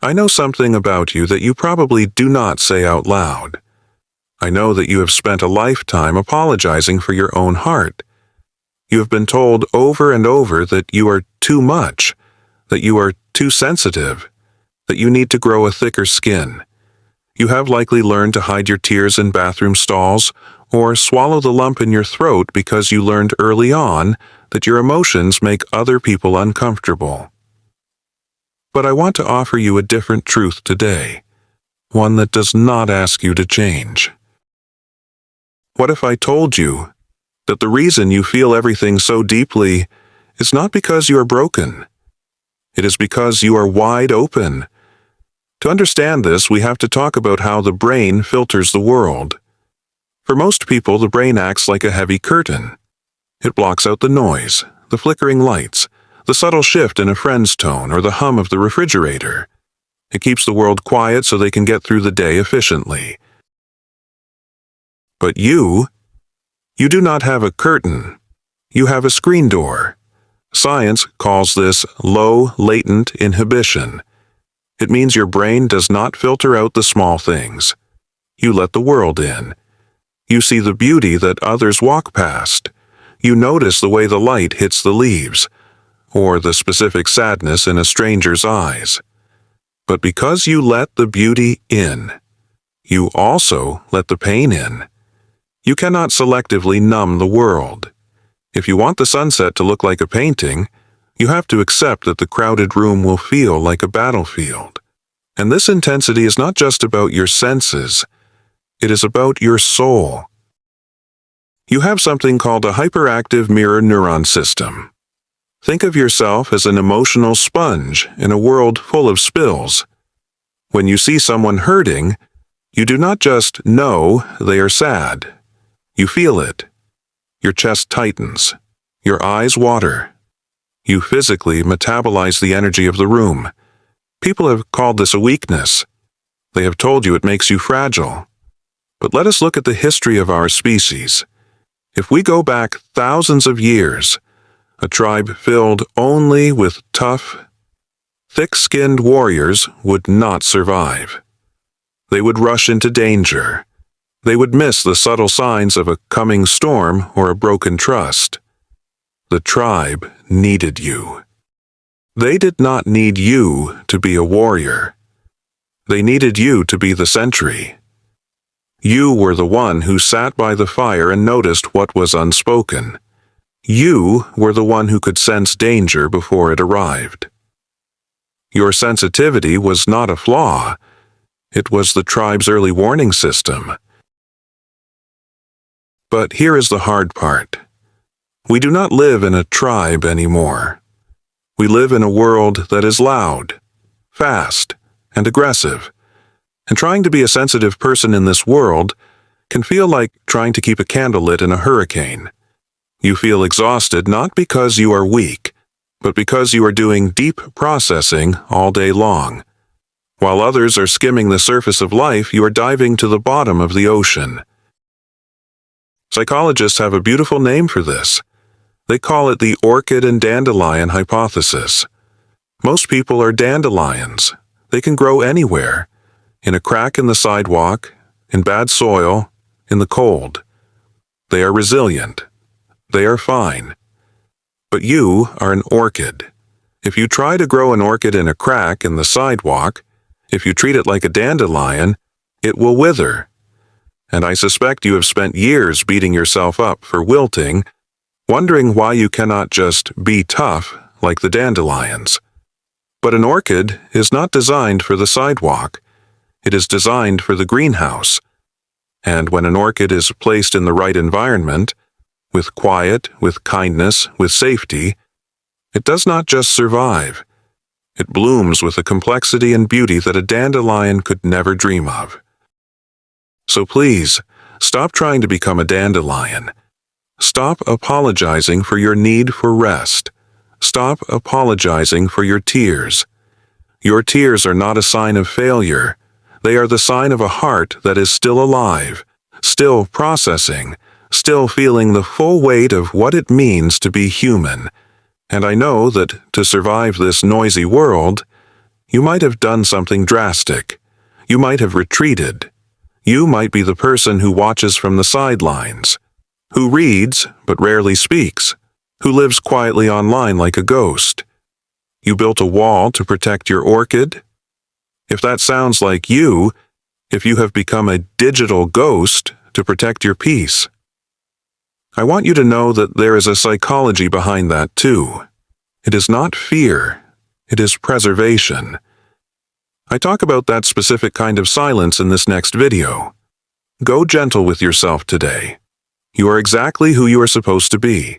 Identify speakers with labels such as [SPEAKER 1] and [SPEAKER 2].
[SPEAKER 1] I know something about you that you probably do not say out loud. I know that you have spent a lifetime apologizing for your own heart. You have been told over and over that you are too much, that you are too sensitive, that you need to grow a thicker skin. You have likely learned to hide your tears in bathroom stalls or swallow the lump in your throat because you learned early on that your emotions make other people uncomfortable. But I want to offer you a different truth today, one that does not ask you to change. What if I told you that the reason you feel everything so deeply is not because you are broken? It is because you are wide open. To understand this, we have to talk about how the brain filters the world. For most people, the brain acts like a heavy curtain. It blocks out the noise, the flickering lights, the subtle shift in a friend's tone, or the hum of the refrigerator. It keeps the world quiet so they can get through the day efficiently. But you do not have a curtain. You have a screen door. Science calls this low latent inhibition. It means your brain does not filter out the small things. You let the world in. You see the beauty that others walk past. You notice the way the light hits the leaves, or the specific sadness in a stranger's eyes. But because you let the beauty in, you also let the pain in. You cannot selectively numb the world. If you want the sunset to look like a painting, you have to accept that the crowded room will feel like a battlefield. And this intensity is not just about your senses, it is about your soul. You have something called a hyperactive mirror neuron system. Think of yourself as an emotional sponge in a world full of spills. When you see someone hurting, you do not just know they are sad. You feel it. Your chest tightens. Your eyes water. You physically metabolize the energy of the room. People have called this a weakness. They have told you it makes you fragile. But let us look at the history of our species. If we go back thousands of years, a tribe filled only with tough, thick-skinned warriors would not survive. They would rush into danger. They would miss the subtle signs of a coming storm or a broken trust. The tribe needed you. They did not need you to be a warrior. They needed you to be the sentry. You were the one who sat by the fire and noticed what was unspoken. You were the one who could sense danger before it arrived. Your sensitivity was not a flaw. It was the tribe's early warning system. But here is the hard part. We do not live in a tribe anymore. We live in a world that is loud, fast, and aggressive. And trying to be a sensitive person in this world can feel like trying to keep a candle lit in a hurricane. You feel exhausted not because you are weak, but because you are doing deep processing all day long. While others are skimming the surface of life, you are diving to the bottom of the ocean. Psychologists have a beautiful name for this. They call it the orchid and dandelion hypothesis. Most people are dandelions. They can grow anywhere, in a crack in the sidewalk, in bad soil, in the cold. They are resilient. They are fine. But you are an orchid. If you try to grow an orchid in a crack in the sidewalk, if you treat it like a dandelion, it will wither. And I suspect you have spent years beating yourself up for wilting, wondering why you cannot just be tough like the dandelions. But an orchid is not designed for the sidewalk. It is designed for the greenhouse. And when an orchid is placed in the right environment, with quiet, with kindness, with safety, it does not just survive. It blooms with a complexity and beauty that a dandelion could never dream of. So please, stop trying to become a dandelion. Stop apologizing for your need for rest. Stop apologizing for your tears. Your tears are not a sign of failure. They are the sign of a heart that is still alive, still processing, still feeling the full weight of what it means to be human. And I know that to survive this noisy world, You might have done something drastic. You might have retreated. You might be the person who watches from the sidelines, who reads but rarely speaks, who lives quietly online like a ghost. You built a wall to protect your orchid? If that sounds like you, if you have become a digital ghost to protect your peace, I want you to know that there is a psychology behind that too. It is not fear, it is preservation. I talk about that specific kind of silence in this next video. Go gentle with yourself today. You are exactly who you are supposed to be.